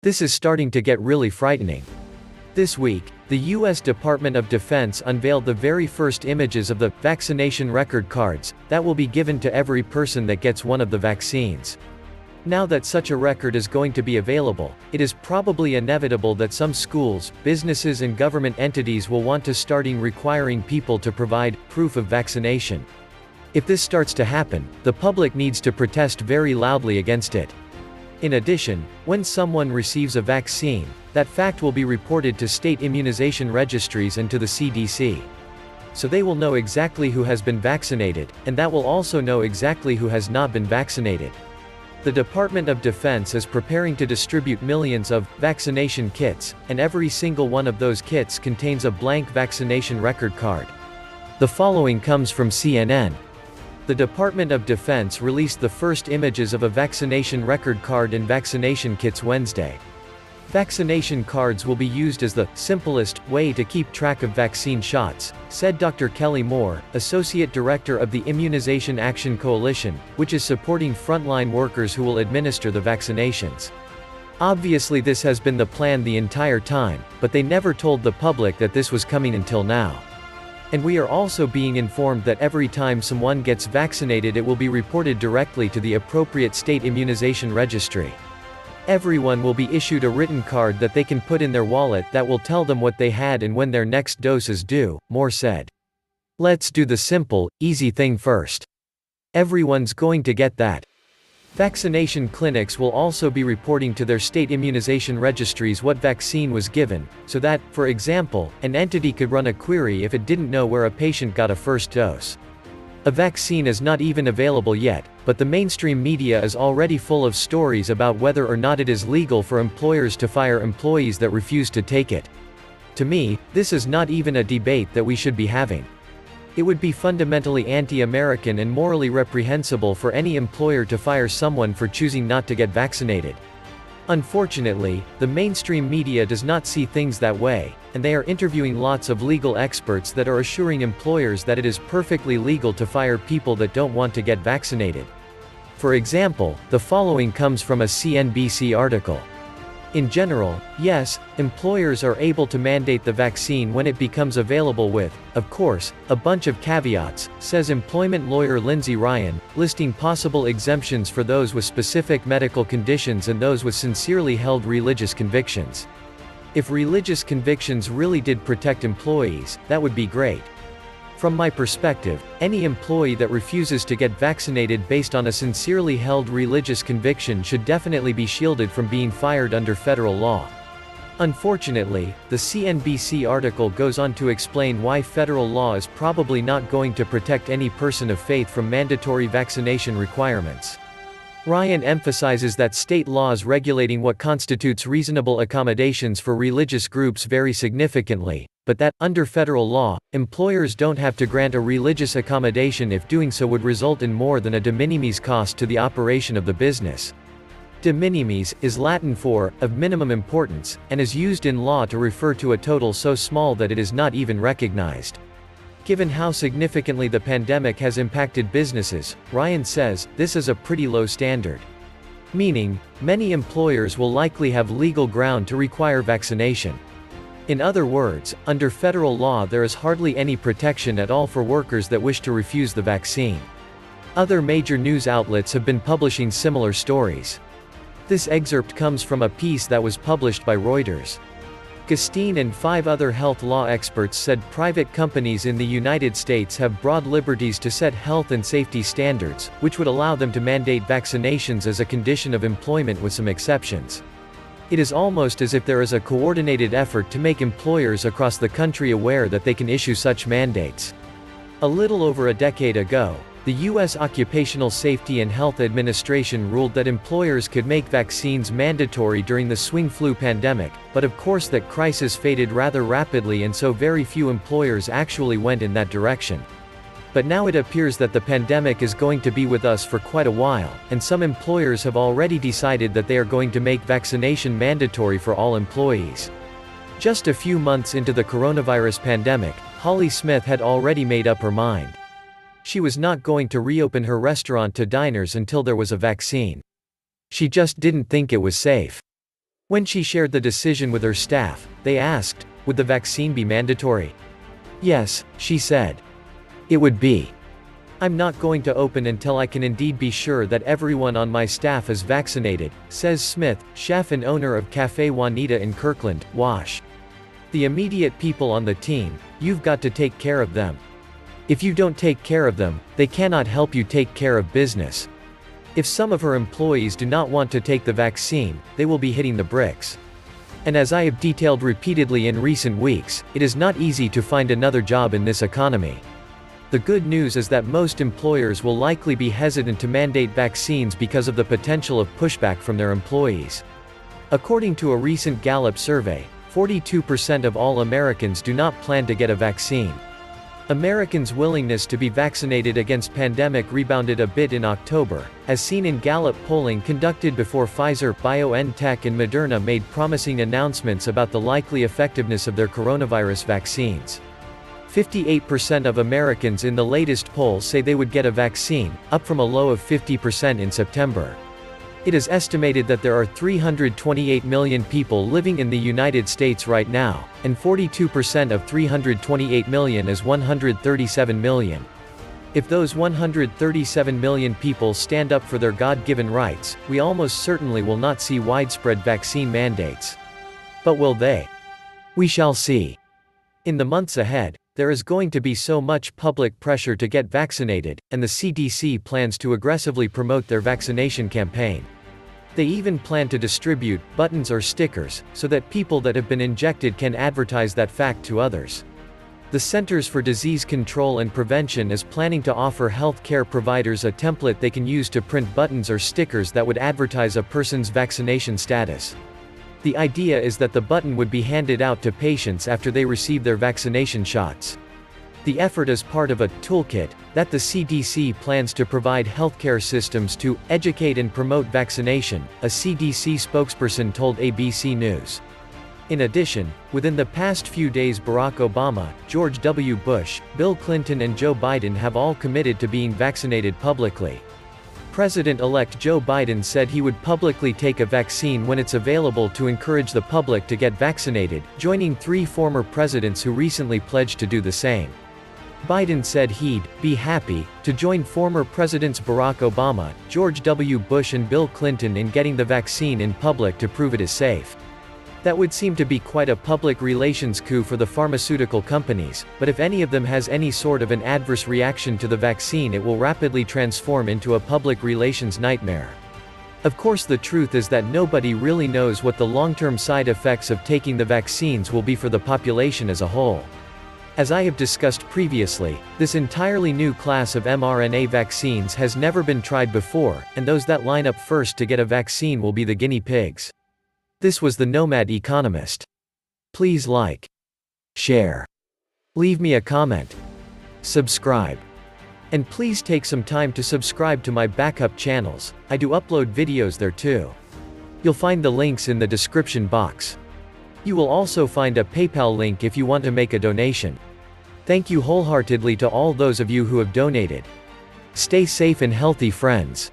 This is starting to get really frightening. This week, the U.S. Department of Defense unveiled the very first images of the vaccination record cards that will be given to every person that gets one of the vaccines. Now that such a record is going to be available, it is probably inevitable that some schools, businesses and government entities will want to starting requiring people to provide proof of vaccination. If this starts to happen, the public needs to protest very loudly against it. In addition, when someone receives a vaccine, that fact will be reported to state immunization registries and to the CDC. So they will know exactly who has been vaccinated, and that will also know exactly who has not been vaccinated. The Department of Defense is preparing to distribute millions of vaccination kits, and every single one of those kits contains a blank vaccination record card. The following comes from CNN. The Department of Defense released the first images of a vaccination record card and vaccination kits Wednesday. Vaccination cards will be used as the simplest way to keep track of vaccine shots, said Dr. Kelly Moore, Associate Director of the Immunization Action Coalition, which is supporting frontline workers who will administer the vaccinations. Obviously this has been the plan the entire time, but they never told the public that this was coming until now. And we are also being informed that every time someone gets vaccinated it will be reported directly to the appropriate state immunization registry. Everyone will be issued a written card that they can put in their wallet that will tell them what they had and when their next dose is due, Moore said. Let's do the simple, easy thing first. Everyone's going to get that. Vaccination clinics will also be reporting to their state immunization registries what vaccine was given, so that, for example, an entity could run a query if it didn't know where a patient got a first dose. A vaccine is not even available yet, but the mainstream media is already full of stories about whether or not it is legal for employers to fire employees that refuse to take it. To me, this is not even a debate that we should be having. It would be fundamentally anti-American and morally reprehensible for any employer to fire someone for choosing not to get vaccinated. Unfortunately, the mainstream media does not see things that way, and they are interviewing lots of legal experts that are assuring employers that it is perfectly legal to fire people that don't want to get vaccinated. For example, the following comes from a CNBC article. In general, yes, employers are able to mandate the vaccine when it becomes available with, of course, a bunch of caveats, says employment lawyer Lindsay Ryan, listing possible exemptions for those with specific medical conditions and those with sincerely held religious convictions. If religious convictions really did protect employees, that would be great. From my perspective, any employee that refuses to get vaccinated based on a sincerely held religious conviction should definitely be shielded from being fired under federal law. Unfortunately, the CNBC article goes on to explain why federal law is probably not going to protect any person of faith from mandatory vaccination requirements. Ryan emphasizes that state laws regulating what constitutes reasonable accommodations for religious groups vary significantly, but that, under federal law, employers don't have to grant a religious accommodation if doing so would result in more than a de minimis cost to the operation of the business. De minimis is Latin for, of minimum importance, and is used in law to refer to a total so small that it is not even recognized. Given how significantly the pandemic has impacted businesses, Ryan says, this is a pretty low standard. Meaning, many employers will likely have legal ground to require vaccination. In other words, under federal law there is hardly any protection at all for workers that wish to refuse the vaccine. Other major news outlets have been publishing similar stories. This excerpt comes from a piece that was published by Reuters. Gustine and 5 other health law experts said private companies in the United States have broad liberties to set health and safety standards, which would allow them to mandate vaccinations as a condition of employment with some exceptions. It is almost as if there is a coordinated effort to make employers across the country aware that they can issue such mandates. A little over a decade ago, the U.S. Occupational Safety and Health Administration ruled that employers could make vaccines mandatory during the swine flu pandemic, but of course that crisis faded rather rapidly and so very few employers actually went in that direction. But now it appears that the pandemic is going to be with us for quite a while, and some employers have already decided that they are going to make vaccination mandatory for all employees. Just a few months into the coronavirus pandemic, Holly Smith had already made up her mind. She was not going to reopen her restaurant to diners until there was a vaccine. She just didn't think it was safe. When she shared the decision with her staff, they asked, "Would the vaccine be mandatory?" "Yes," she said. "It would be. I'm not going to open until I can indeed be sure that everyone on my staff is vaccinated," says Smith, chef and owner of Café Juanita in Kirkland, Wash. "The immediate people on the team, you've got to take care of them. If you don't take care of them, they cannot help you take care of business." If some of her employees do not want to take the vaccine, they will be hitting the bricks. And as I have detailed repeatedly in recent weeks, it is not easy to find another job in this economy. The good news is that most employers will likely be hesitant to mandate vaccines because of the potential of pushback from their employees. According to a recent Gallup survey, 42% of all Americans do not plan to get a vaccine. Americans' willingness to be vaccinated against pandemic rebounded a bit in October, as seen in Gallup polling conducted before Pfizer, BioNTech and Moderna made promising announcements about the likely effectiveness of their coronavirus vaccines. 58% of Americans in the latest poll say they would get a vaccine, up from a low of 50% in September. It is estimated that there are 328 million people living in the United States right now, and 42% of 328 million is 137 million. If those 137 million people stand up for their God-given rights, we almost certainly will not see widespread vaccine mandates. But will they? We shall see. In the months ahead, there is going to be so much public pressure to get vaccinated, and the CDC plans to aggressively promote their vaccination campaign. They even plan to distribute buttons or stickers, so that people that have been injected can advertise that fact to others. The Centers for Disease Control and Prevention is planning to offer health care providers a template they can use to print buttons or stickers that would advertise a person's vaccination status. The idea is that the button would be handed out to patients after they receive their vaccination shots. The effort is part of a toolkit that the CDC plans to provide healthcare systems to educate and promote vaccination, a CDC spokesperson told ABC News. In addition, within the past few days Barack Obama, George W. Bush, Bill Clinton and Joe Biden have all committed to being vaccinated publicly. President-elect Joe Biden said he would publicly take a vaccine when it's available to encourage the public to get vaccinated, joining 3 former presidents who recently pledged to do the same. Biden said he'd be happy to join former Presidents Barack Obama, George W. Bush and Bill Clinton in getting the vaccine in public to prove it is safe. That would seem to be quite a public relations coup for the pharmaceutical companies, but if any of them has any sort of an adverse reaction to the vaccine, it will rapidly transform into a public relations nightmare. Of course, the truth is that nobody really knows what the long-term side effects of taking the vaccines will be for the population as a whole. As I have discussed previously, this entirely new class of mRNA vaccines has never been tried before, and those that line up first to get a vaccine will be the guinea pigs. This was the Nomad Economist. Please like, share, leave me a comment, subscribe. And please take some time to subscribe to my backup channels. I do upload videos there too. You'll find the links in the description box. You will also find a PayPal link if you want to make a donation. Thank you wholeheartedly to all those of you who have donated. Stay safe and healthy, friends.